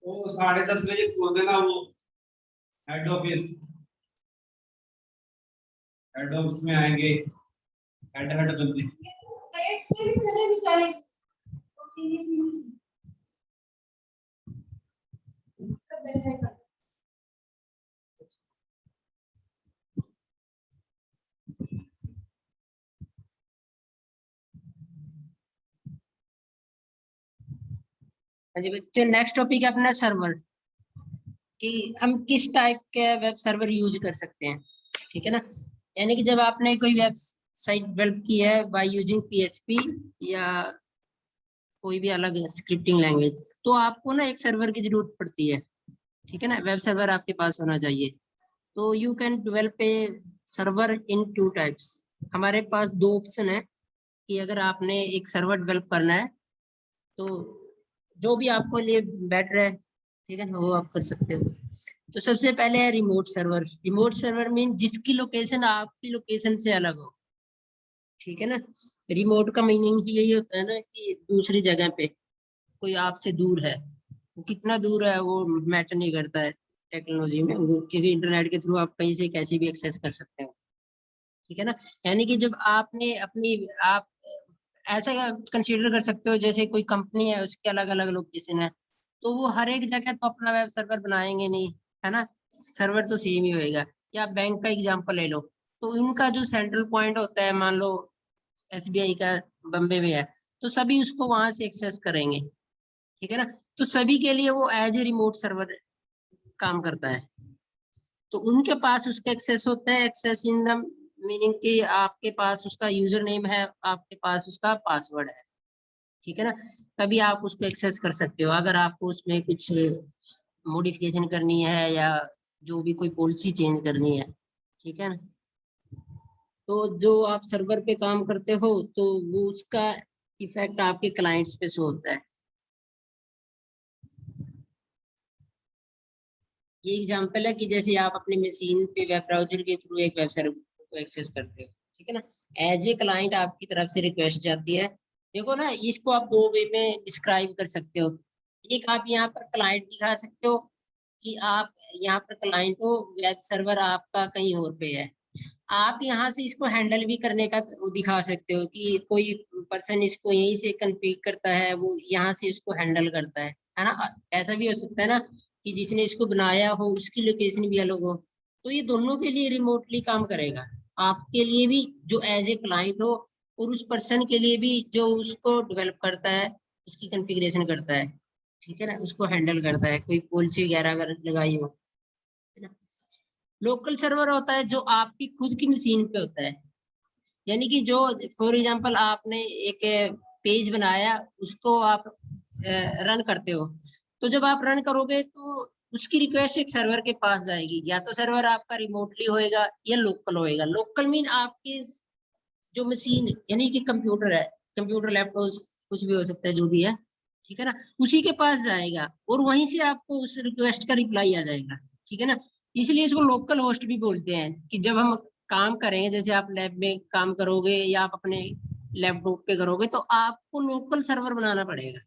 वो 10:30 बजे खोल देना वो हेड ऑफिस में आएंगे हेड बंदे। हाँ जी बच्चे, नेक्स्ट टॉपिक है अपना सर्वर, कि हम किस टाइप के वेब सर्वर यूज कर सकते हैं। ठीक है ना, यानी कि जब आपने कोई वेबसाइट डेवलप की है बाय यूजिंग PHP या कोई भी अलग स्क्रिप्टिंग लैंग्वेज, तो आपको ना एक सर्वर की जरूरत पड़ती है। ठीक है ना, वेब सर्वर आपके पास होना चाहिए। तो you can develop a server in 2 types. हमारे पास 2 ऑप्शन है कि अगर आपने एक सर्वर डेवलप करना है तो जो भी आपको लिए बेटर है, ठीक है ना, वो आप कर सकते हो। तो सबसे पहले है remote server. Remote server mean जिसकी लोकेशन आपकी लोकेशन से अलग हो। ठीक है ना, रिमोट का मीनिंग ही यही होता है ना कि दूसरी जगह पे कोई आपसे दूर है। वो कितना दूर है वो मैटर नहीं करता है टेक्नोलॉजी में, क्योंकि इंटरनेट के थ्रू आप कहीं से कैसे भी एक्सेस कर सकते हो। ठीक है ना, यानी कि जब आपने अपनी आप ऐसा कंसीडर कर सकते हो जैसे कोई कंपनी है उसके अलग अलग लोकेशन है, तो वो हर एक जगह तो अपना वेब सर्वर बनाएंगे नहीं, है ना, सर्वर तो सेम ही होएगा। या बैंक का एग्जांपल ले लो, तो उनका जो सेंट्रल पॉइंट होता है, मान लो SBI का बम्बे में है, तो सभी उसको वहां से एक्सेस करेंगे। ठीक है ना, तो सभी के लिए वो एज ए रिमोट सर्वर काम करता है। तो उनके पास उसका एक्सेस होता है, एक्सेस इन द मीनिंग कि आपके पास उसका यूजर नेम है, आपके पास उसका पासवर्ड है। ठीक है ना, तभी आप उसको एक्सेस कर सकते हो। अगर आपको उसमें कुछ मॉडिफिकेशन करनी है या जो भी कोई पॉलिसी चेंज करनी है, ठीक है ना, तो जो आप सर्वर पे काम करते हो तो वो उसका इफेक्ट आपके क्लाइंट्स पे शो होता है। ये एग्जांपल है कि जैसे आप अपने मशीन पे वेब ब्राउजर के थ्रू एक वेब सर्वर को एक्सेस करते हो। ठीक है ना, एज ए क्लाइंट आपकी तरफ से रिक्वेस्ट जाती है। देखो ना, इसको आप 2 वे में डिस्क्राइब कर सकते हो। एक, आप यहाँ पर क्लाइंट दिखा सकते हो कि आप यहाँ पर क्लाइंट हो, वेब सर्वर आपका कहीं और पे है। आप यहाँ से इसको हैंडल भी करने का वो दिखा सकते हो कि कोई पर्सन इसको यहीं से कॉन्फ़िगर करता है, वो यहाँ से इसको हैंडल करता है ना। ऐसा भी हो सकता है ना कि जिसने इसको बनाया हो उसकी लोकेशन भी अलग हो। तो ये दोनों के लिए रिमोटली काम करेगा, आपके लिए भी जो एज ए क्लाइंट हो, और उस पर्सन के लिए भी जो उसको डेवलप करता है, उसकी कॉन्फ़िगरेशन करता है। ठीक है ना, उसको हैंडल करता है, कोई पॉलिसी वगैरह अगर लगाई हो, है ना। लोकल सर्वर होता है जो आपकी खुद की मशीन पे होता है, यानी कि जो फॉर एग्जांपल आपने एक पेज बनाया, उसको आप रन करते हो, तो जब आप रन करोगे तो उसकी रिक्वेस्ट एक सर्वर के पास जाएगी। या तो सर्वर आपका रिमोटली होएगा या लोकल होएगा। लोकल मीन आपकी जो मशीन यानी कि कंप्यूटर है, कंप्यूटर लैपटॉप कुछ भी हो सकता है, जो भी है, ठीक है ना, उसी के पास जाएगा और वहीं से आपको उस रिक्वेस्ट का रिप्लाई आ जाएगा। ठीक है ना, इसलिए इसको लोकल होस्ट भी बोलते हैं। कि जब हम काम करेंगे, जैसे आप लैब में काम करोगे या आप अपने लैपटॉप पे करोगे, तो आपको लोकल सर्वर बनाना पड़ेगा।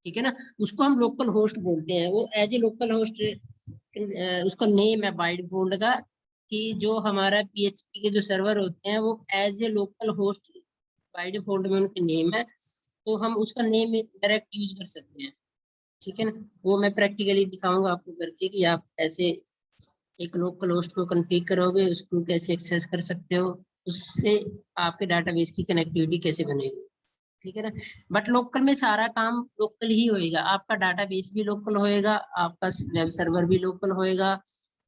ठीक है ना, उसको हम लोकल होस्ट बोलते हैं। वो एज ए लोकल होस्ट उसका नेम है बाय डिफॉल्ट का, कि जो हमारा PHP के जो सर्वर होते हैं वो as a local host by default में उनके नेम है, तो हम उसका नेम डायरेक्ट यूज कर सकते हैं। ठीक है ना, वो मैं प्रैक्टिकली दिखाऊंगा आपको करके कि आप कैसे एक लोकल होस्ट को कॉन्फ़िगर करोगे, उसको कैसे एक्सेस कर सकते हो, उससे आपके डाटाबेस की कनेक्टिविटी कैसे बनेगी। ठीक है ना, बट लोकल में सारा काम लोकल ही होएगा। आपका डाटाबेस भी लोकल होएगा, आपका वेब सर्वर भी लोकल होएगा,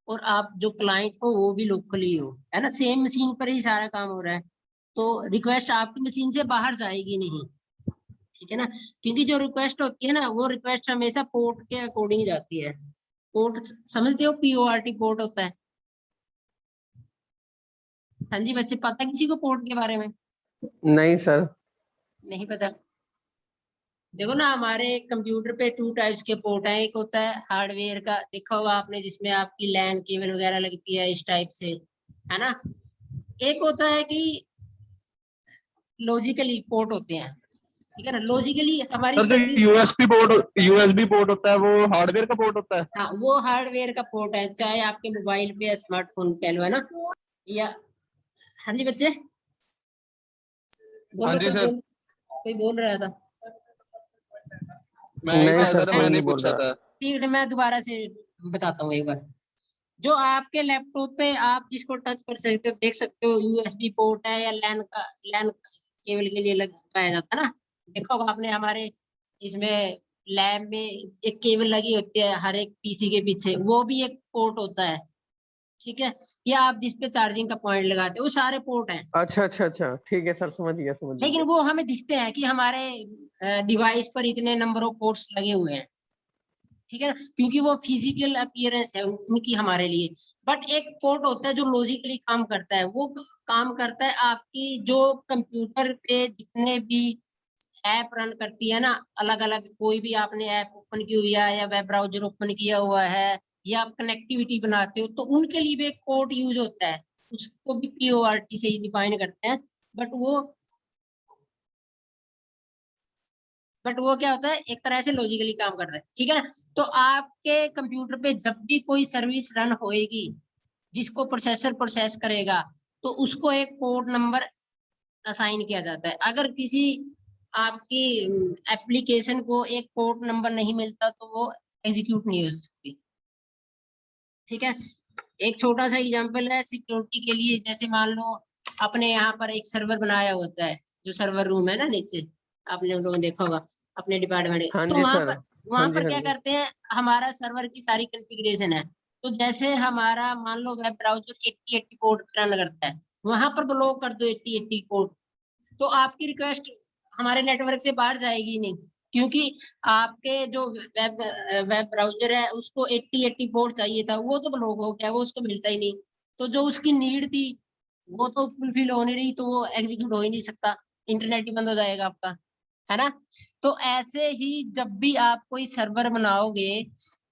और आप जो क्लाइंट हो वो भी लोकल ही हो, है ना। सेम मशीन पर ही सारा काम हो रहा है, तो रिक्वेस्ट आपकी मशीन से बाहर जाएगी नहीं। ठीक है ना, क्योंकि जो रिक्वेस्ट होती है ना, वो रिक्वेस्ट हमेशा पोर्ट के अकॉर्डिंग जाती है। पोर्ट समझते हो, PORT पोर्ट होता है। हाँ जी बच्चे, पता है किसी को पोर्ट के बारे में? नहीं सर। नहीं पता। देखो ना, हमारे कंप्यूटर पे 2 टाइप्स के पोर्ट हैं। एक होता है हार्डवेयर का, देखा होगा आपने, जिसमें आपकी लैन केबल वगैरह लगती है इस टाइप से, है ना। एक होता है कि लॉजिकली पोर्ट होते हैं, ठीक है ना। लॉजिकली हमारी सर जो सर्विस, यूएसबी पोर्ट होता है वो हार्डवेयर का पोर्ट होता है? हाँ वो हार्डवेयर का पोर्ट है, चाहे आपके मोबाइल पे या स्मार्टफोन पे लो, है ना। या हाँ जी बच्चे बोलो, हाँ जी कोई सर। कोई बोल रहा था। मैं ही नहीं कह सर, था, कोई मैंने नहीं बोल पूछा रहा। था। ठीक है, मैं दोबारा से बताता हूँ एक बार। जो आपके लैपटॉप पे आप जिसको टच कर सकते हो, देख सकते हो यूएसबी पोर्ट है या लैन केबल के लिए लगाया जाता है ना। देखा होगा आपने, हमारे इसमें लैब में एक केबल लगी होती है हर एक पीसी के पीछे, वो भी एक पोर्ट होता है, ठीक है। या आप जिस पे चार्जिंग का पॉइंट लगाते हो वो सारे पोर्ट हैं। अच्छा अच्छा अच्छा, ठीक है सर, समझ गया समझ लेकिन गया। वो हमें दिखते हैं कि हमारे डिवाइस पर इतने नंबर ऑफ पोर्ट्स लगे हुए हैं, ठीक है ना, क्योंकि वो फिजिकल अपीयरेंस है उनकी हमारे लिए। बट एक पोर्ट होता है जो लॉजिकली काम करता है, वो काम करता है आपकी जो कंप्यूटर पे जितने भी ऐप रन करती है ना, अलग अलग कोई भी आपने ऐप ओपन की हुई है या वेब ब्राउजर ओपन किया हुआ है या आप कनेक्टिविटी बनाते हो, तो उनके लिए भी एक पोर्ट यूज होता है, उसको भी पीओआरटी से ही डिफाइन करते हैं। बट वो क्या होता है, एक तरह से लॉजिकली काम करता है, ठीक है ना। तो आपके कंप्यूटर पे जब भी कोई सर्विस रन होएगी जिसको प्रोसेसर प्रोसेस करेगा, तो उसको एक पोर्ट नंबर असाइन किया जाता है। अगर किसी आपकी एप्लीकेशन को एक पोर्ट नंबर नहीं मिलता तो वो एग्जीक्यूट नहीं हो सकती, ठीक है। एक छोटा सा एग्जांपल है सिक्योरिटी के लिए, जैसे मान लो अपने यहाँ पर एक सर्वर बनाया होता है, जो सर्वर रूम है ना नीचे, आपने उन लोगों ने देखा होगा अपने डिपार्टमेंट, हाँ तो जी वहां सर। पर हाँ जी हाँ क्या जी। करते हैं, हमारा सर्वर की सारी कॉन्फ़िगरेशन है। तो जैसे हमारा मान लो वेब ब्राउजर 8080 पोर्ट रन करता है, वहां पर ब्लॉक कर दो 8080 पोर्ट, तो आपकी रिक्वेस्ट हमारे नेटवर्क से बाहर जाएगी नहीं, क्योंकि आपके जो वेब ब्राउजर है उसको 8080 पोर्ट चाहिए था, वो तो ब्लॉक हो गया, वो उसको मिलता ही नहीं। तो जो उसकी नीड थी वो तो फुलफिल हो नहीं रही, तो वो एग्जीक्यूट हो ही नहीं सकता, इंटरनेट ही बंद हो जाएगा आपका, है ना। तो ऐसे ही जब भी आप कोई सर्वर बनाओगे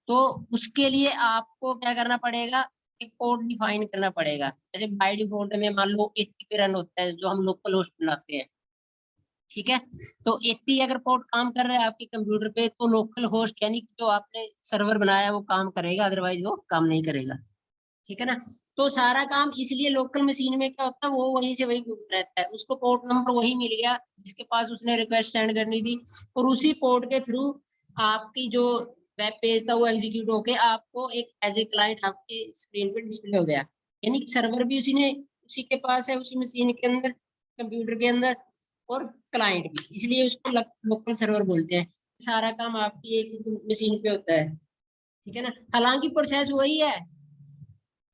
तो उसके लिए आपको क्या करना पड़ेगा, एक पोर्ट डिफाइन करना पड़ेगा। जैसे बाय डिफॉल्ट में मान लो 80 पे रन होता है जो हम लोकल होस्ट बनाते हैं, ठीक है। तो 80 अगर पोर्ट काम कर रहा है आपके कंप्यूटर पे, तो लोकल होस्ट यानी कि जो आपने सर्वर बनाया है वो काम करेगा, अदरवाइज वो काम नहीं करेगा, ठीक है ना। तो सारा काम इसलिए लोकल मशीन में क्या होता है, वो वहीं से वही रहता है, उसको पोर्ट नंबर वही मिल गया जिसके पास उसने रिक्वेस्ट सेंड करनी थी, और उसी पोर्ट के थ्रू आपकी जो वेब पेज था वो एग्जीक्यूट होके आपको एक एज ए क्लाइंट आपकी स्क्रीन पे डिस्प्ले हो गया। यानी कि सर्वर भी उसी के पास है, उसी मशीन के अंदर, कंप्यूटर के अंदर, और क्लाइंट भी, इसलिए उसको लोकल सर्वर बोलते हैं। सारा काम आपकी एक मशीन पे होता है, ठीक है ना। हालांकि प्रोसेस वही है,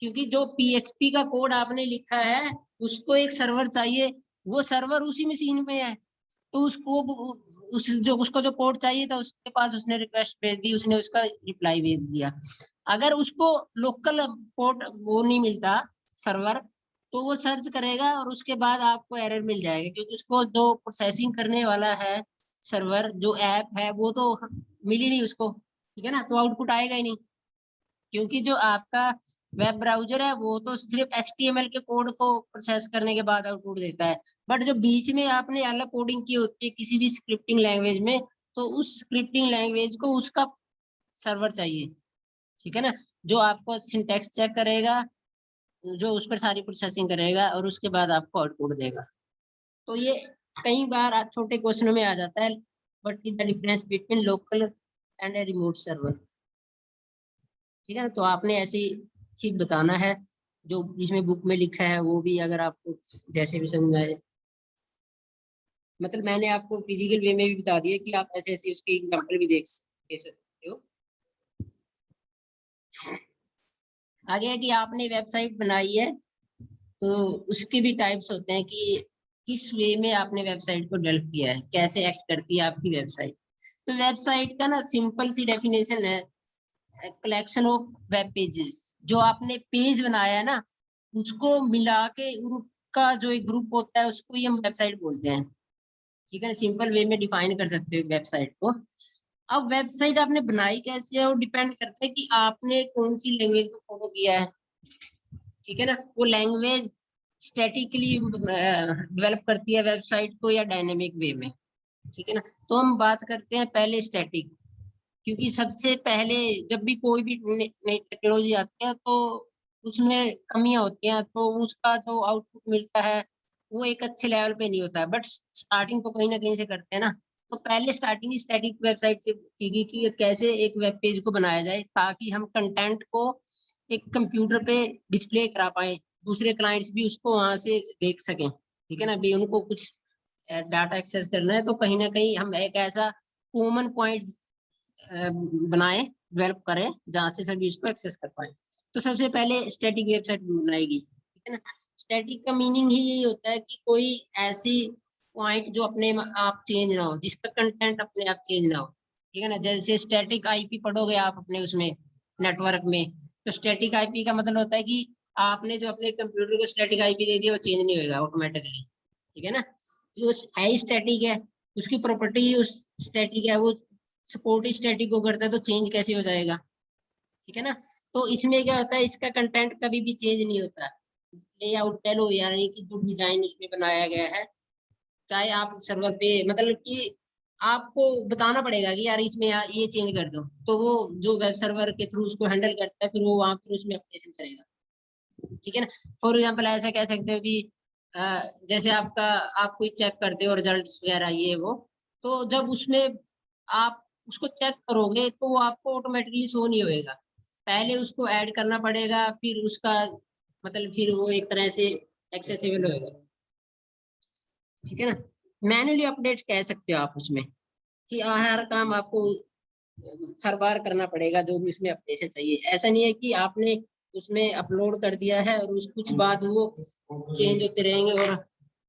क्योंकि जो पीएचपी का कोड आपने लिखा है उसको एक सर्वर चाहिए, वो सर्वर उसी मशीन में है, तो उसको जो पोर्ट चाहिए था उसके पास उसने रिक्वेस्ट भेज दी, उसने उसका रिप्लाई भेज दिया। अगर उसको लोकल पोर्ट वो नहीं मिलता सर्वर, तो वो सर्च करेगा और उसके बाद आपको एरर मिल जाएगा, क्योंकि उसको जो प्रोसेसिंग करने वाला है सर्वर, जो ऐप है, वो तो मिली नहीं उसको, ठीक है ना, तो आउटपुट आएगा ही नहीं। क्योंकि जो आपका वेब ब्राउजर है वो तो सिर्फ HTML के कोड को प्रोसेस करने के बाद आउटपुट देता है, बट जो बीच में आपने अलग कोडिंग की होती है किसी भी स्क्रिप्टिंग लैंग्वेज में, तो उस स्क्रिप्टिंग लैंग्वेज को उसका सर्वर चाहिए, ठीक है ना, जो आपको सिंटैक्स चेक करेगा, जो उस पर सारी प्रोसेसिंग करेगा और उसके बाद आपको आउटपुट देगा। तो ये कई बार छोटे क्वेश्चनों में आ जाता है, but the difference between local and remote server, ठीक है ना। तो आपने ऐसे ही बताना है, जो जिसमें बुक में लिखा है वो भी, अगर आपको जैसे भी समझ में आए। मतलब मैंने आपको फिजिकल वे में भी बता दिया कि आप ऐसे ऐसे उसकी एग्जांपल भी दे सकते हो। आगे है कि आपने वेबसाइट बनाई है, तो उसके भी टाइप्स होते हैं कि किस वे में आपने वेबसाइट को डेवलप किया है, कैसे एक्ट करती है आपकी वेबसाइट। तो वेबसाइट का ना सिंपल सी डेफिनेशन है, कलेक्शन ऑफ वेब पेजेस। जो आपने पेज बनाया है ना, उसको मिला के उनका जो एक ग्रुप होता है उसको ही हम वेबसाइट बोलते हैं, ठीक है ना। सिंपल वे में डिफाइन कर सकते हो वेबसाइट को। अब वेबसाइट आपने बनाई कैसे है वो डिपेंड करता है कि आपने कौन सी लैंग्वेज को फॉलो किया है, ठीक है ना। वो लैंग्वेज स्टैटिकली डेवलप करती है वेबसाइट को या डायनेमिक वे में, ठीक है ना। तो हम बात करते हैं पहले स्टैटिक, क्योंकि सबसे पहले जब भी कोई भी नई टेक्नोलॉजी आती है तो उसमें कमियां होती हैं, तो उसका जो आउटपुट मिलता है वो एक अच्छे लेवल पे नहीं होता है। बट स्टार्टिंग तो कहीं ना कहीं से करते हैं ना। तो पहले स्टार्टिंग स्टैटिक वेबसाइट से की गई कि कैसे एक वेब पेज को बनाया जाए ताकि हम कंटेंट को एक कंप्यूटर पे डिस्प्ले करा पाए, दूसरे क्लाइंट्स भी उसको वहां से देख सकें। ठीक है ना, भी उनको कुछ डाटा एक्सेस करना है तो कहीं ना कहीं हम एक ऐसा कॉमन पॉइंट बनाए, डेवलप करें जहां से सभी इसको एक्सेस कर पाए। तो सबसे पहले स्टैटिक वेबसाइट बनाएगी। ठीक है ना। स्टैटिक का मीनिंग ही यही होता है कि कोई ऐसी पॉइंट जो अपने आप चेंज ना हो, जिसका कंटेंट अपने आप चेंज ना हो। ठीक है ना। जैसे स्टैटिक आईपी पढ़ोगे आप अपने उसमें नेटवर्क में, तो स्टैटिक आईपी का मतलब होता है कि आपने जो अपने कंप्यूटर को स्टैटिक आईपी दे दिया वो चेंज नहीं होगा ऑटोमेटिकली। ठीक है ना। जो है स्टैटिक है, उसकी प्रॉपर्टी उस स्टैटिक है, वो सपोर्ट स्टैटिक को करता है, तो चेंज कैसे हो जाएगा। ठीक है ना। तो इसमें क्या होता है, इसका कंटेंट कभी भी चेंज नहीं होता। लेआउट कह लो, यानी कि जो डिजाइन उसमें बनाया गया है, चाहे आप सर्वर पे मतलब कि आपको बताना पड़ेगा कि यार इसमें यार ये चेंज कर दो, तो वो जो वेब सर्वर के थ्रू उसको हैंडल करता है, फिर वो वहां पर उसमें अपडेशन करेगा। ठीक है ना। फॉर एग्जाम्पल ऐसा कह सकते हो कि जैसे आपका आप कोई चेक करते हो रिजल्ट्स वगैरह ये वो, तो जब उसमें आप उसको चेक करोगे तो वो आपको ऑटोमेटिकली शो नहीं होएगा, पहले उसको ऐड करना पड़ेगा, फिर उसका मतलब फिर वो एक तरह से एक्सेसिबल होएगा। ठीक है ना। मैन्युअली अपडेट कह सकते हो आप उसमें, कि हर काम आपको हर बार करना पड़ेगा जो भी उसमें अपडेशन चाहिए। ऐसा नहीं है कि आपने उसमें अपलोड कर दिया है और उस कुछ बाद वो चेंज होते रहेंगे और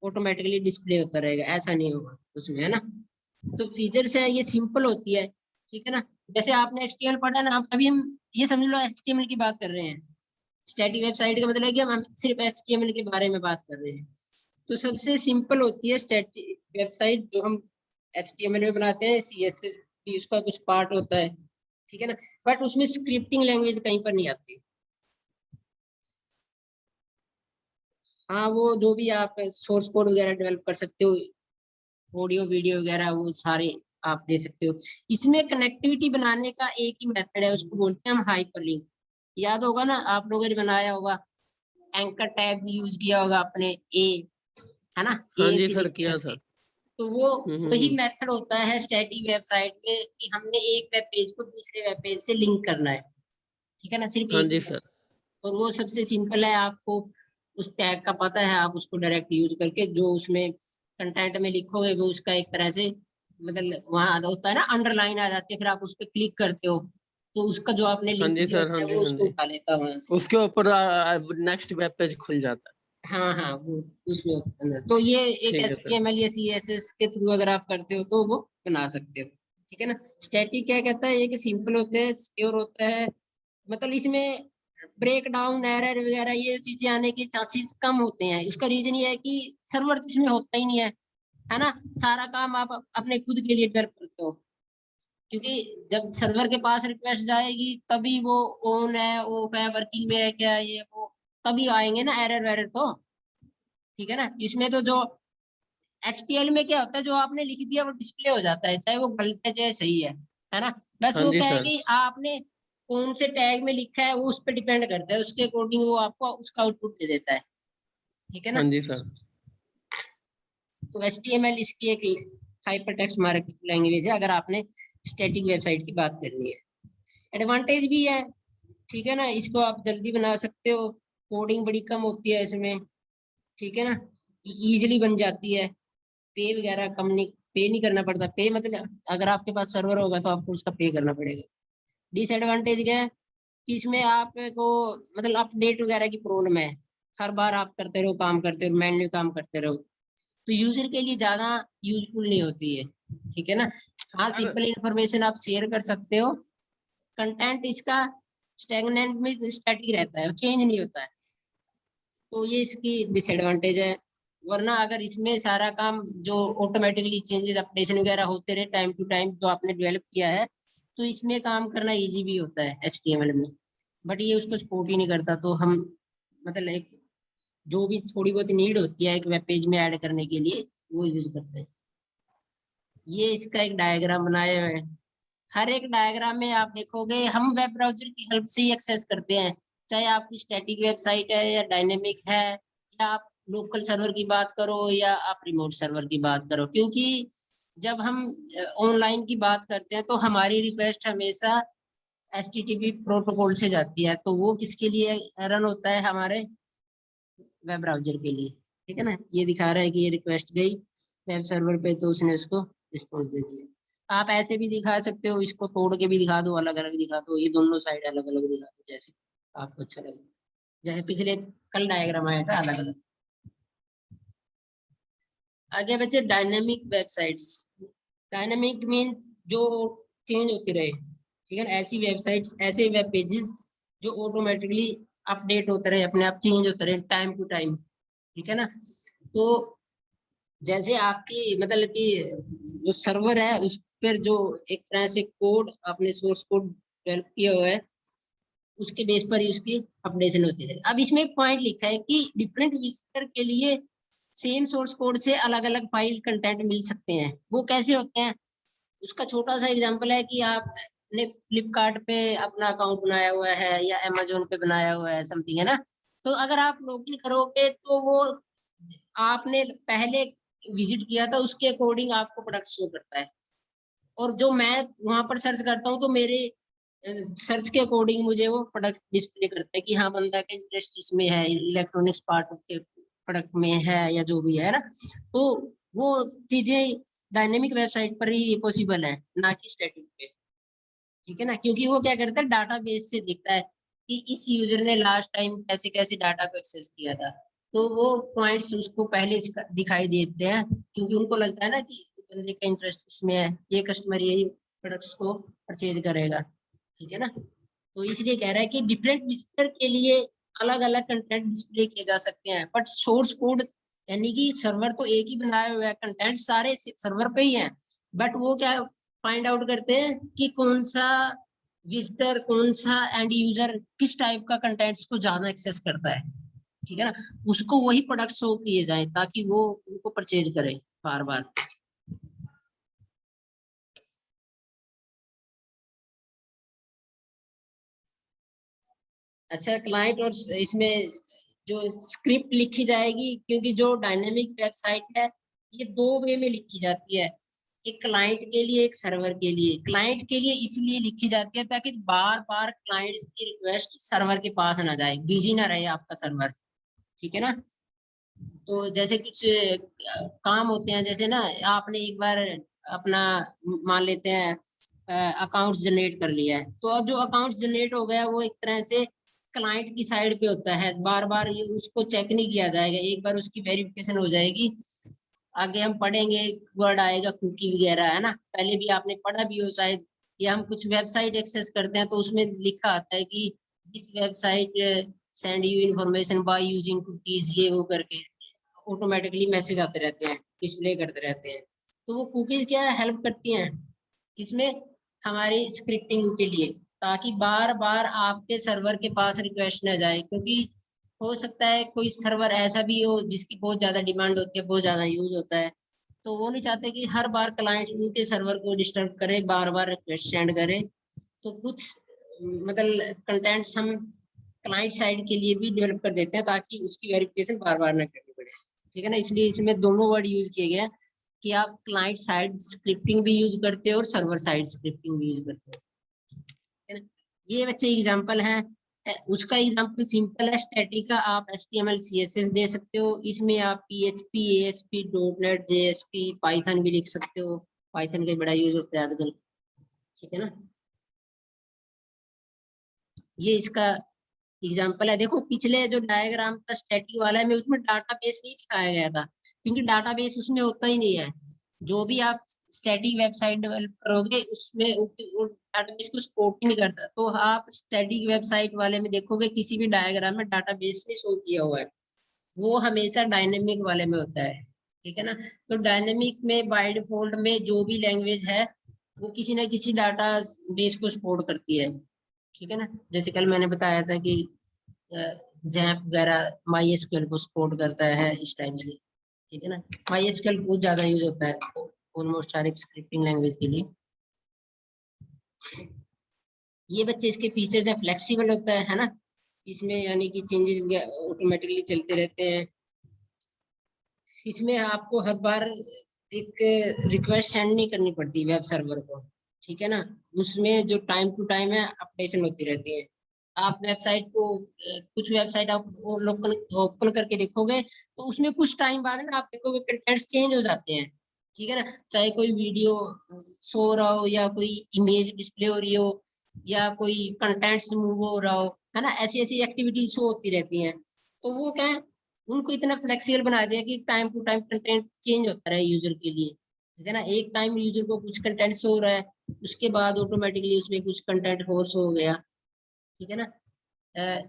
ऑटोमेटिकली डिस्प्ले होता रहेगा, ऐसा नहीं होगा उसमें, है ना। तो फीचर्स है ये सिंपल होती है। ठीक है ना। जैसे आपने HTML पढ़ा ना, अभी हम ये समझ लो HTML की बात कर रहे हैं। स्टैटिक वेबसाइट का मतलब है कि हम सिर्फ HTML के बारे में बात कर रहे हैं। तो सबसे सिंपल होती है स्टैटिक वेबसाइट जो हम HTML में बनाते हैं, CSS भी उसका कुछ पार्ट होता है। ठीक है ना। बट उसमें स्क्रिप्टिंग लैंग्वेज कहीं पर नहीं आती। हाँ, वो जो भी आप सोर्स कोड वगैरह डेवलप कर सकते हो, ऑडियो वीडियो वगैरह वो सारे आप दे सकते हो। इसमें कनेक्टिविटी बनाने का एक ही मेथड है, उसको बोलते हैं हम हाइपरलिंक। याद होगा ना, आप लोगों ने बनाया होगा, एंकर टैग भी यूज किया होगा आपने, ए है ना, हाँ ए जी से सर, लिखते हैं किया उसके। था। तो वो वही हम्म। मेथड होता है स्टैटिक वेबसाइट में, कि हमने एक वेब पेज को दूसरे वेब पेज से लिंक करना है। ठीक है ना, सिर्फ हाँ एक जी ही। सर। और वो सबसे सिंपल है, आपको उस टैग का पता है, आप उसको डायरेक्ट यूज करके जो उसमें कंटेंट में लिखोगे वो उसका एक तरह से मतलब वहां होता है ना, अंडरलाइन आ जाती है, फिर आप उस पर क्लिक करते हो तो उसका जो आपने हाँ लिंक जी दिया सर। होता हाँ है जी, वो हाँ उसको जी। उठा लेता है वहां से। उसके ऊपर नेक्स्ट वेब पेज खुल जाता हाँ हाँ, वो उसमें अंदर तो ये है। एक ठीक है सर। HTML या CSS के थ्रू अगर आप करते हो तो वो बना सकते हो। ठीक है ना। स्टैटिक क्या कहता है, ये कि सिंपल होता है, सिक्योर होता है, मतलब इसमें ब्रेक डाउन एरर वगैरह ये चीजें आने के चांसेस कम होते हैं। उसका रीजन ये है कि सर्वर तो इसमें होता ही नहीं है ना। सारा काम आप अपने खुद के लिए डेवलप करते हो, क्योंकि जब सर्वर के पास रिक्वेस्ट जाएगी तभी वो ऑन है, ऑफ है, वर्किंग में है क्या ये वो, तभी आएंगे ना एरर वेरर तो। ठीक है ना। इसमें तो जो HTML में क्या होता है, जो आपने लिख दिया वो डिस्प्ले हो जाता है, चाहे वो गलत है चाहे सही है ना। बस हाँ वो जी क्या है सर। कि आपने कौन से टैग में लिखा है वो उस पर डिपेंड करता है, उसके अकॉर्डिंग वो आपको उसका आउटपुट दे देता है। ठीक है हाँ ना। जी सर। तो HTML इसकी एक हाइपर टेक्स्ट मार्कअप लैंग्वेज है, अगर आपने स्टैटिक वेबसाइट की बात करनी है। एडवांटेज भी है। ठीक है ना, इसको आप जल्दी बना सकते हो, कोडिंग बड़ी कम होती है इसमें। ठीक है ना, इजीली बन जाती है, पे वगैरह कम नहीं, पे नहीं करना पड़ता। पे मतलब अगर आपके पास सर्वर होगा तो आपको उसका पे करना पड़ेगा। डिसएडवांटेज क्या है कि इसमें आपको मतलब अपडेट वगैरह की प्रॉब्लम है, हर बार आप करते रहो, काम करते रहो, मैन्युअली काम करते रहो, तो यूजर के लिए ज्यादा यूजफुल नहीं होती है। ठीक है ना। हाँ, सर सिंपल इंफॉर्मेशन आप शेयर कर सकते हो, कंटेंट इसका स्टेगनेंट में स्टैटिक रहता है, चेंज नहीं होता है, तो ये इसकी डिसएडवांटेज है। वरना अगर इसमें सारा काम जो ऑटोमेटिकली चेंजेस अपडेशन वगैरह होते रहे टाइम टू टाइम जो आपने डेवलप किया है, तो इसमें काम करना इजी भी होता है HTML में। बट ये उसको सपोर्ट ही नहीं करता, तो हम मतलब एक जो भी थोड़ी बहुत नीड होती है एक वेब पेज में ऐड करने के लिए वो यूज करते हैं। ये इसका एक डायग्राम बनाया हुआ है। हर एक डायग्राम में आप देखोगे हम वेब ब्राउजर की हेल्प से ही एक्सेस करते हैं, चाहे आपकी स्टैटिक वेबसाइट है या डायनेमिक है, या आप लोकल सर्वर की बात करो या आप रिमोट सर्वर की बात करो। क्योंकि जब हम ऑनलाइन की बात करते हैं तो हमारी रिक्वेस्ट हमेशा HTTP प्रोटोकॉल से जाती है, तो वो किसके लिए रन होता है? हमारे वेब ब्राउजर के लिए, ठीक है ना। ये दिखा रहा है कि ये रिक्वेस्ट गई वेब सर्वर पे तो उसने उसको रिस्पॉन्स दे दिया। आप ऐसे भी दिखा सकते हो, इसको तोड़ के भी दिखा दो, अलग अलग दिखा दो, ये दोनों साइड अलग अलग दिखा दो, जैसे आपको अच्छा लगे। जैसे पिछले कल डायग्राम आया था अलग अलग। आगे बच्चे डायनेमिक वेबसाइट्स। डायनेमिक मीन जो चेंज होती रहे, ठीक है ना। ऐसी वेबसाइट्स, ऐसे वेब पेजेस जो ऑटोमेटिकली अपडेट होते रहे, अपने आप चेंज होते रहे टाइम टू टाइम, ठीक है ना। तो जैसे आपकी मतलब कि जो सर्वर है उस पर जो एक तरह से कोड आपने सोर्स कोड डेवलप किया हुआ है, उसके बेस पर ही उसकी अपडेशन होती है। अब इसमें एक पॉइंट लिखा है कि डिफरेंट विजिटर के लिए सेम सोर्स कोड से अलग अलग फाइल कंटेंट मिल सकते हैं। वो कैसे होते हैं? उसका छोटा सा एग्जांपल है कि आपने फ्लिपकार्ट पे अपना अकाउंट बनाया हुआ है या अमेजोन पे बनाया हुआ है, समथिंग, है ना। तो अगर आप लॉगिन करोगे तो वो आपने पहले विजिट किया था उसके अकॉर्डिंग आपको प्रोडक्ट शो करता है, और जो मैं वहां पर सर्च करता हूँ तो मेरे सर्च के अकॉर्डिंग मुझे वो प्रोडक्ट डिस्प्ले करता है कि हाँ बंदा का इंटरेस्ट इसमें है, इलेक्ट्रॉनिक्स पार्ट के प्रोडक्ट में है या जो भी है ना। तो वो चीजें डायनेमिक वेबसाइट पर ही पॉसिबल है, ना कि स्टैटिक पे, ठीक है ना। क्योंकि वो क्या करता है, डाटाबेस से देखता है कि इस यूजर ने लास्ट टाइम कैसे कैसे डाटा को एक्सेस किया था, तो वो पॉइंट्स उसको पहले दिखाई देते हैं, क्योंकि उनको लगता है ना कि बंदे का इंटरेस्ट इसमें है, ये कस्टमर यही प्रोडक्ट्स को परचेज करेगा, ठीक है ना। तो इसलिए कह रहा है कि डिफरेंट विजिटर के लिए अलग अलग कंटेंट डिस्प्ले किए जा सकते हैं, बट सोर्स कोड यानी कि सर्वर तो एक ही बनाया हुआ है, कंटेंट सारे सर्वर पे ही है, बट वो क्या फाइंड आउट करते हैं कि कौन सा विजिटर, कौन सा एंड यूजर किस टाइप का कंटेंट्स को ज्यादा एक्सेस करता है, ठीक है ना। उसको वही प्रोडक्ट शो किए जाए ताकि वो उनको परचेज करे बार बार। अच्छा, क्लाइंट और इसमें जो स्क्रिप्ट लिखी जाएगी, क्योंकि जो डायनेमिक वेबसाइट है ये दो वे में लिखी जाती है, एक क्लाइंट के लिए, एक सर्वर के लिए। क्लाइंट के लिए इसलिए लिखी जाती है ताकि बार बार क्लाइंट्स की रिक्वेस्ट सर्वर के पास ना जाए, बिजी ना रहे आपका सर्वर, ठीक है ना। तो जैसे कुछ काम होते हैं, जैसे ना आपने एक बार अपना मान लेते हैं अकाउंट जनरेट कर लिया है, तो अब जो अकाउंट जनरेट हो गया वो एक तरह से क्लाइंट की साइड पे होता है, बार बार ये उसको चेक नहीं किया जाएगा, एक बार उसकी वेरिफिकेशन हो जाएगी। आगे हम पढ़ेंगे, वर्ड आएगा कुकी वगैरह, है ना, पहले भी आपने पढ़ा भी हो शायद। या हम कुछ वेबसाइट एक्सेस करते हैं तो उसमें लिखा आता है कि this website send you information by using cookies, ये वो करके ऑटोमेटिकली मैसेज आते रहते हैं, डिस्प्ले करते रहते हैं। तो वो कुकीज क्या हेल्प करती हैं किसमें? हमारी स्क्रिप्टिंग के लिए, ताकि बार बार आपके सर्वर के पास रिक्वेस्ट न जाए। क्योंकि हो सकता है कोई सर्वर ऐसा भी हो जिसकी बहुत ज्यादा डिमांड होती है, बहुत ज्यादा यूज होता है, तो वो नहीं चाहते कि हर बार क्लाइंट उनके सर्वर को डिस्टर्ब करे, बार बार रिक्वेस्ट सेंड करे। तो कुछ मतलब कंटेंट्स हम क्लाइंट साइड के लिए भी डेवलप कर देते हैं ताकि उसकी वेरिफिकेशन बार बार ना करनी पड़े, ठीक है ना। इसलिए इसमें दोनों वर्ड यूज किए गए हैं कि आप क्लाइंट साइड स्क्रिप्टिंग भी यूज करते हो और सर्वर साइड स्क्रिप्टिंग भी यूज करते हो, है ना। ये बच्चे एग्जांपल हैं। उसका एग्जांपल सिंपल है, स्टैटिक का आप HTML CSS दे सकते हो, इसमें आप PHP ASP .NET JSP Python भी लिख सकते हो, पाइथन का बड़ा यूज होता है आजकल, ठीक है ना। ये इसका एग्जाम्पल है। देखो पिछले जो डायग्राम था स्टैटिक वाला है, मैं उसमें डाटाबेस नहीं दिखाया गया था, क्योंकि डाटाबेस उसमें होता ही नहीं है। जो भी आप स्टैटिक वेबसाइट डेवलप करोगे उसमें डाटाबेस को सपोर्ट ही नहीं करता। तो आप स्टैटिक वेबसाइट वाले में देखोगे किसी भी डायग्राम में डाटाबेस नहीं शो किया हुआ है, वो हमेशा डायनेमिक वाले में होता है, ठीक है ना। तो डायनेमिक में बाय डिफॉल्ट में जो भी लैंग्वेज है वो किसी ना किसी डाटा बेस को सपोर्ट करती है, ठीक है ना। जैसे कल मैंने बताया था कि जैप वगैरह माई एसक्यूएल को सपोर्ट करता है इस टाइप से, ठीक है ना। माई एसक्यूएल बहुत ज्यादा यूज होता है ऑलमोस्ट हर एक स्क्रिप्टिंग लैंग्वेज के लिए। ये बच्चे इसके फीचर्स हैं, फ्लेक्सिबल होता है ना, इसमें यानी कि चेंजेस ऑटोमेटिकली चलते रहते हैं। इसमें आपको हर बार एक रिक्वेस्ट सेंड नहीं करनी पड़ती वेब सर्वर को, ठीक है ना। उसमें जो टाइम टू टाइम है अपडेशन होती रहती है। आप वेबसाइट को कुछ वेबसाइट आप ओपन करके देखोगे तो उसमें कुछ टाइम बाद ना आप देखोगे कंटेंट्स चेंज हो जाते हैं, ठीक है ना। चाहे कोई वीडियो शो हो रहा हो या कोई इमेज डिस्प्ले हो रही हो या कोई कंटेंट्स मूव हो रहा हो, है ना, ऐसी ऐसी एक्टिविटीज शो होती रहती हैं। तो वो क्या है, उनको इतना फ्लेक्सिबल बना दिया कि time to time content change होता रहे यूजर के लिए, ठीक है ना। एक टाइम यूजर को कुछ कंटेंट शो हो रहा है, उसके बाद ऑटोमेटिकली उसमें कुछ कंटेंट और शो हो गया, ठीक है ना।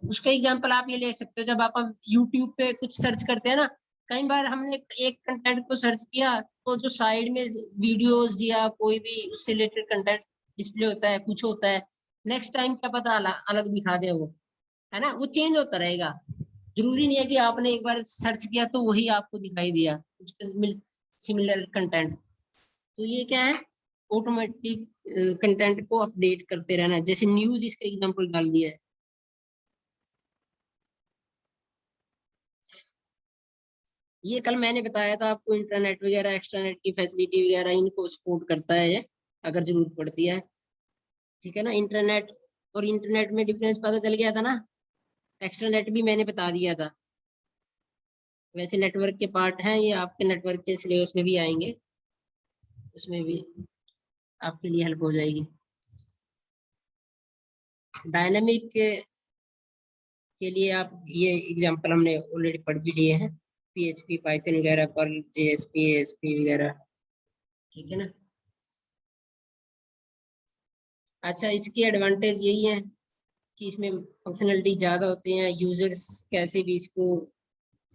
उसका एग्जांपल आप ये ले सकते हो, जब आप यूट्यूब पे कुछ सर्च करते हैं ना, कई बार हमने एक कंटेंट को सर्च किया तो जो साइड में वीडियोस या कोई भी उससे रिलेटेड कंटेंट डिस्प्ले होता है, कुछ होता है, नेक्स्ट टाइम क्या पता अलग दिखा दे वो, है ना। वो चेंज होता रहेगा, जरूरी नहीं है कि आपने एक बार सर्च किया तो वही आपको दिखाई दिया कुछ सिमिलर कंटेंट। तो ये क्या है, ऑटोमेटिक कंटेंट को अपडेट करते रहना, जैसे न्यूज इसका एग्जांपल डाल दिया है। ये कल मैंने बताया था आपको, इंटरनेट वगैरह एक्स्ट्रानेट की फैसिलिटी वगैरह इनको सपोर्ट करता है ये, अगर जरूरत पड़ती है, ठीक है ना। इंटरनेट और इंटरनेट में डिफरेंस पता चल गया था ना, एक्स्ट्रानेट भी मैंने बता दिया था। वैसे नेटवर्क के पार्ट हैं ये, आपके नेटवर्क के सिलेबस में भी आएंगे, उसमें भी आपके लिए हेल्प हो जाएगी। डायनामिक के लिए आप ये एग्जांपल हमने ऑलरेडी पढ़ भी लिए हैं, PHP, पाइथन वगैरह, पर्ल, JSP, ASP वगैरह, ठीक है ना। अच्छा, इसकी एडवांटेज यही है कि इसमें फंक्शनलिटी ज़्यादा होती हैं, यूजर्स कैसे भी इसको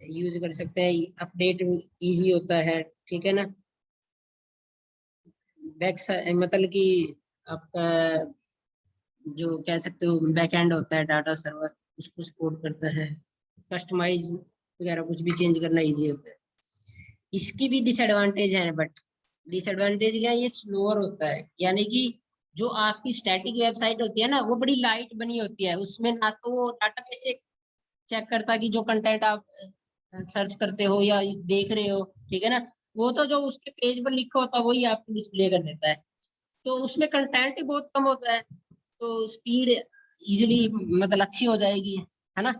यूज कर सकते हैं, अपडेट इजी होता है, ठीक है ना। मतलब कि आपका जो कह सकते हो बैक एंड होता है डाटा सर्वर, उसको सपोर्ट करता है। कस्टमाइज वगैरह कुछ भी चेंज करना इजी होता है। इसकी भी डिसएडवांटेज है, बट डिसएडवांटेज क्या है, ये स्लोअर होता है। यानी कि जो आपकी स्टैटिक वेबसाइट होती है ना, वो बड़ी लाइट बनी होती है, उसमें ना तो वो डाटाबेस से चेक करता कि जो कंटेंट आप सर्च करते हो या देख रहे हो, ठीक है ना, वो तो जो उसके पेज पर लिखा होता है वही आपको डिस्प्ले कर देता है। तो उसमें कंटेंट ही बहुत कम होता है, तो स्पीड इजीली मतलब अच्छी हो जाएगी, है ना।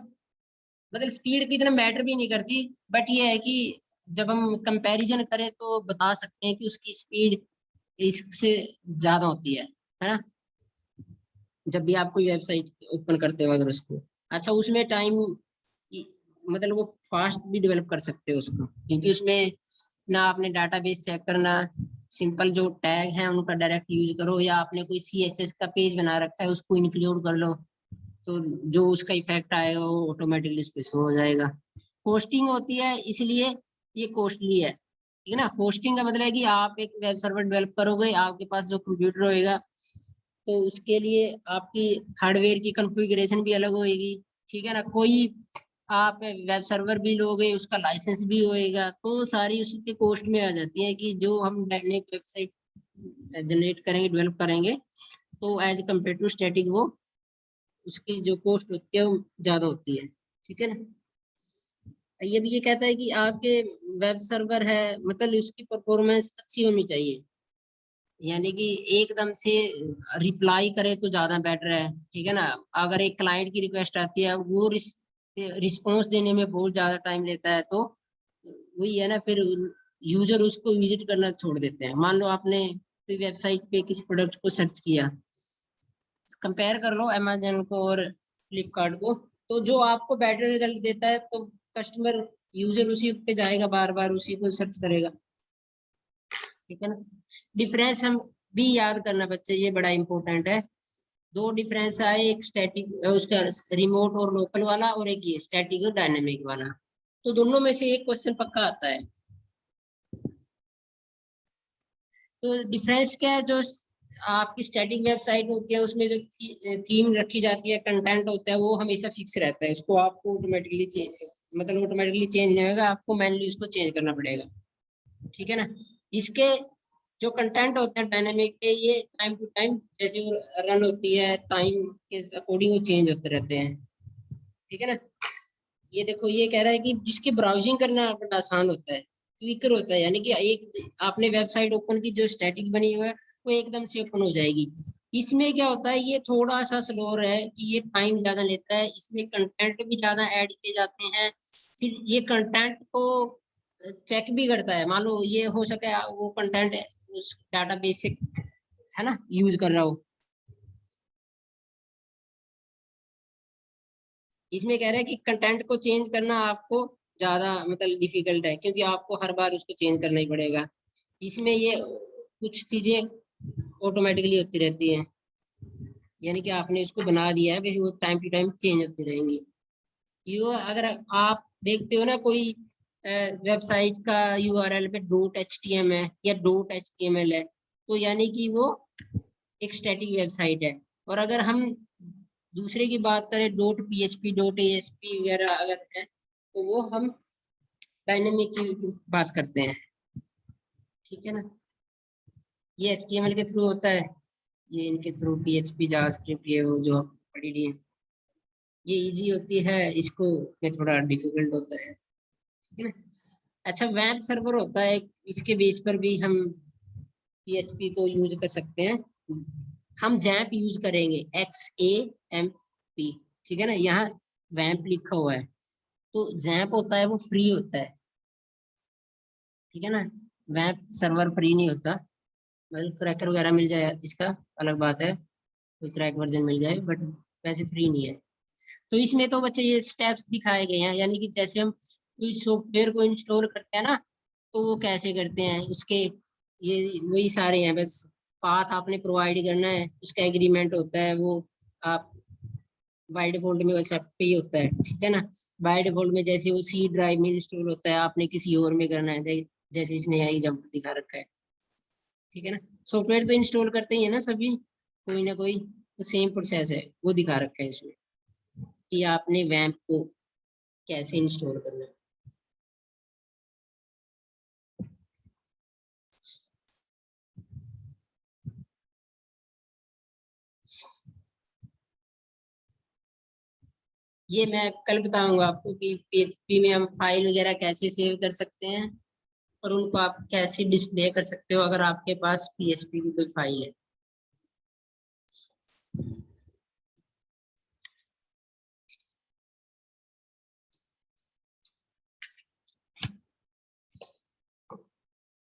मतलब स्पीड की इतना मैटर भी नहीं करती, बट ये है कि जब हम कंपैरिजन करें तो बता सकते हैं कि उसकी स्पीड इससे ज्यादा होती है ना। जब भी आप कोई वेबसाइट ओपन करते हो अगर उसको, अच्छा उसमें टाइम मतलब वो फास्ट भी डेवलप कर सकते हो उसको, क्योंकि उसमें ना आपने डाटाबेस चेक करना, सिंपल जो टैग है उनका डायरेक्ट यूज करो, या आपने कोई CSS का पेज बना रखा है उसको इंक्लूड कर लो, तो जो उसका इफेक्ट आएगा वो ऑटोमेटिकली उस पर शो हो जाएगा। होस्टिंग होती है इसलिए ये कॉस्टली है, ठीक है ना। होस्टिंग का मतलब है कि आप एक वेब सर्वर डेवलप करोगे, आपके पास जो कंप्यूटर होएगा तो उसके लिए आपकी हार्डवेयर की कॉन्फ़िगरेशन भी अलग होएगी, ठीक है ना। कोई आप वेब सर्वर भी लोगे, उसका लाइसेंस भी होएगा, तो सारी उसके कॉस्ट में आ जाती है कि जो हम डायनेमिक वेबसाइट जनरेट करेंगे, डेवलप करेंगे, तो एज कम्पेयर टू स्टैटिक वो उसकी जो कॉस्ट होती है वो ज्यादा होती है, ठीक है ना। ये भी ये कहता है कि आपके वेब सर्वर है मतलब उसकी परफॉर्मेंस अच्छी होनी चाहिए, यानी कि एकदम से रिप्लाई करे तो ज्यादा बेटर है, ठीक है ना। अगर एक क्लाइंट की रिक्वेस्ट आती है वो रिस्पॉन्स देने में बहुत ज्यादा टाइम लेता है, तो वही है ना, फिर यूजर उसको विजिट करना छोड़ देते हैं। मान लो आपने कोई वेबसाइट पे किसी प्रोडक्ट को सर्च किया, कंपेयर कर लो अमेजन को और फ्लिपकार्ट को, तो जो आपको बेटर रिजल्ट देता है तो कस्टमर यूजर उसी पे जाएगा, बार बार उसी को सर्च करेगा, ठीक है ना। डिफरेंस हम भी याद करना बच्चे, ये बड़ा इंपॉर्टेंट है। दो डिफरेंस आए, एक स्टैटिक उसका रिमोट और लोकल वाला, और एक ये स्टैटिक और डायनेमिक वाला। तो दोनों में से एक क्वेश्चन पक्का आता है। तो डिफरेंस क्या है, जो आपकी स्टैटिक वेबसाइट होती है उसमें जो थीम रखी जाती है, कंटेंट होता है, वो हमेशा फिक्स रहता है, उसको आपको ऑटोमेटिकली मतलब ऑटोमेटिकली चेंज नहीं होगा, आपको मैन्युअली उसको चेंज करना पड़ेगा, ठीक है ना। इसके जो कंटेंट होते हैं डायनेमिक के, ये टाइम टू टाइम जैसे रन होती है टाइम के अकॉर्डिंग वो चेंज होते रहते हैं, ठीक है ना। ये देखो ये कह रहा है कि जिसके ब्राउजिंग करना बड़ा आसान होता है, क्विकर होता है, यानी कि एक आपने वेबसाइट ओपन की, जो स्टैटिक बनी हुई है वो एकदम से ओपन हो जाएगी। इसमें क्या होता है, ये थोड़ा सा स्लो है कि ये टाइम ज्यादा लेता है, इसमें कंटेंट भी ज्यादा ऐड किए जाते हैं, फिर ये कंटेंट को चेक भी करता है। मान लो ये हो सके वो कंटेंट उस डाटाबेस से है ना यूज कर रहा हो। इसमें कह रहा है कि कंटेंट को चेंज करना आपको ज्यादा मतलब डिफिकल्ट है, क्योंकि आपको हर बार उसको चेंज करना ही पड़ेगा। इसमें ये कुछ चीजें ऑटोमेटिकली होती रहती हैं, यानी कि आपने इसको बना दिया है, फिर वो टाइम टू टाइम चेंज होती रहेंगी। यो अगर आप देखते हो ना कोई वेबसाइट का यूआरएल पे .htm है या .html है, तो यानी कि वो एक स्टैटिक वेबसाइट है। और अगर हम दूसरे की बात करें .php .asp वगैरह अगर है, तो वो हम डायनेमिक की बात करते हैं, ठीक है ना। ये HTML के थ्रू होता है, ये इनके थ्रू PHP जावास्क्रिप्ट ये वो जो पढ़ी ली है, ये इजी होती है, इसको में थोड़ा डिफिकल्ट होता है, ठीक है ना। अच्छा वेब सर्वर होता है, इसके बेस पर भी हम PHP को यूज कर सकते हैं। हम जैम्प यूज करेंगे, XAMP, ठीक है ना, यहाँ वैम्प लिखा हुआ है। तो जैम्प होता है वो फ्री होता है, ठीक है ना। वैम्प सर्वर फ्री नहीं होता, मतलब क्रैकर वगैरह मिल जाए इसका अलग बात है, कोई क्रैक वर्जन मिल जाए, बट वैसे फ्री नहीं है। तो इसमें तो बच्चे ये स्टेप्स दिखाए गए हैं, यानी कि जैसे हम कोई सॉफ्टवेयर को इंस्टॉल करते हैं ना, तो वो कैसे करते हैं उसके, ये वही सारे हैं, बस पाथ आपने प्रोवाइड करना है, उसका एग्रीमेंट होता है, वो आप बाय डिफॉल्ट में एक्सेप्ट पे ही होता है, ठीक है ना। बाय डिफॉल्ट में जैसे वो सी ड्राइव में इंस्टॉल होता है, आपने किसी और में करना है, जैसे इसने यहाँ एग्जाम्पल दिखा रखा है, ठीक है ना। सॉफ्टवेयर तो इंस्टॉल करते ही है ना सभी, कोई ना कोई, तो सेम प्रोसेस है, वो दिखा रखा है इसमें कि आपने वैम्प को कैसे इंस्टॉल करना है। ये मैं कल बताऊंगा आपको कि PHP में हम फाइल वगैरह कैसे सेव कर सकते हैं, और उनको आप कैसे डिस्प्ले कर सकते हो अगर आपके पास PHP की कोई फाइल है।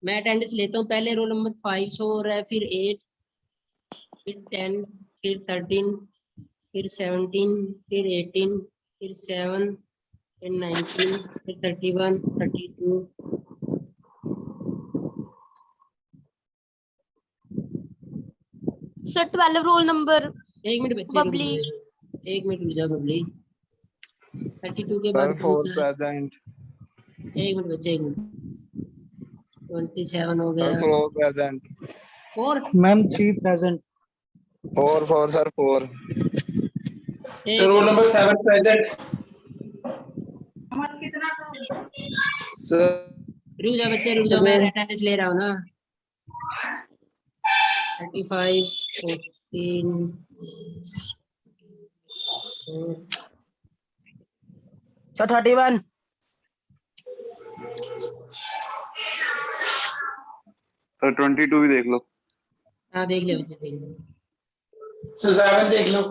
मैं अटेंडेंस लेता हूँ, पहले रोल नंबर 5 शो हो रहा है, फिर 8, फिर 10, फिर 13, फिर 17, फिर 18, फिर 7, फिर 19, फिर 31, 32। Sir 12 roll number. एक मिनट बच्चे रुक बबली। जाओ, एक मिनट रुक जाओ बबली। 32 के सर बाद कौन 4 सा है? प्रेजेंट। एक मिनट बच्चे, एक मिनट। 27 हो सर गया, 4 प्रेजेंट। और मैम 3 प्रेजेंट। 4 सर 4। एक रोल नंबर 7 प्रेजेंट। सर रुक जाओ बच्चे, रुक जाओ, मैं अटेंडेंस ले रहा हूँ ना। 35, 14, सर 31। सर 22 भी देख लो। हाँ देख लिया बच्चे, देख लिया। सर 7 देख लो।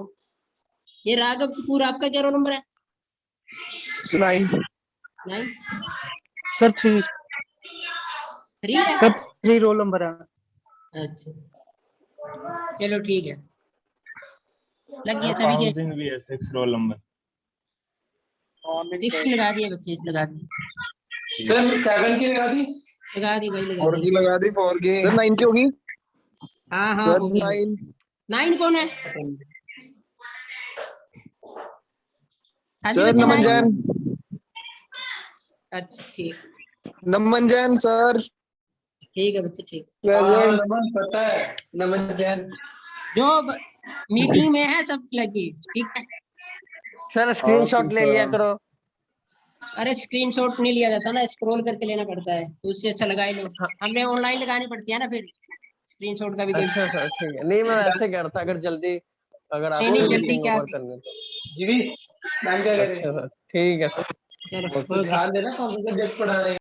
ये राघव कपूर, आपका क्या रोल नंबर है? 9। 9। सर 3 3 है? सर 3 रोल नंबर है। अच्छा चलो ठीक है, लग गया सभी के। काउंटिंग भी है 6 रोल नंबर। 6 की लगा दिए बच्चे, लगा दी, सर 7 की लगा दी। लगा दी भाई, लगा 4 दी। की लगा दी, 4 की। सर 9 की होगी। हाँ हाँ सर हो गया। 9। 9 कौन है? हाँ जी सर बच्चे, नमन 9। जैन। अच्छा ठीक, नमन जैन सर ठीक है बच्चे, ठीक। प्रेजेंट। नमन पता है, नमन जैन। जो मीटिंग में है सब लगी, ठीक है। सर स्क्रीनशॉट ले लिया करो। अरे स्क्रीनशॉट नहीं लिया जाता ना, स्क्रॉल करके लेना पड़ता है, तो उससे अच्छा लगा ही लो। हमने ऑनलाइन लगानी पड़ती है ना फिर। स्क्रीनशॉट का भी देख। अच्छा सर ठीक है, नहीं मैं ऐसे कह रहा था अगर जल्दी अगर आप नहीं जल्दी क्या करने तो। जीवी मैम क्या कह रहे हैं? अच्छा सर ठीक है। चलो तो ओके। ध्यान देना कौन सा सब्जेक्ट पढ़ा रहे हैं।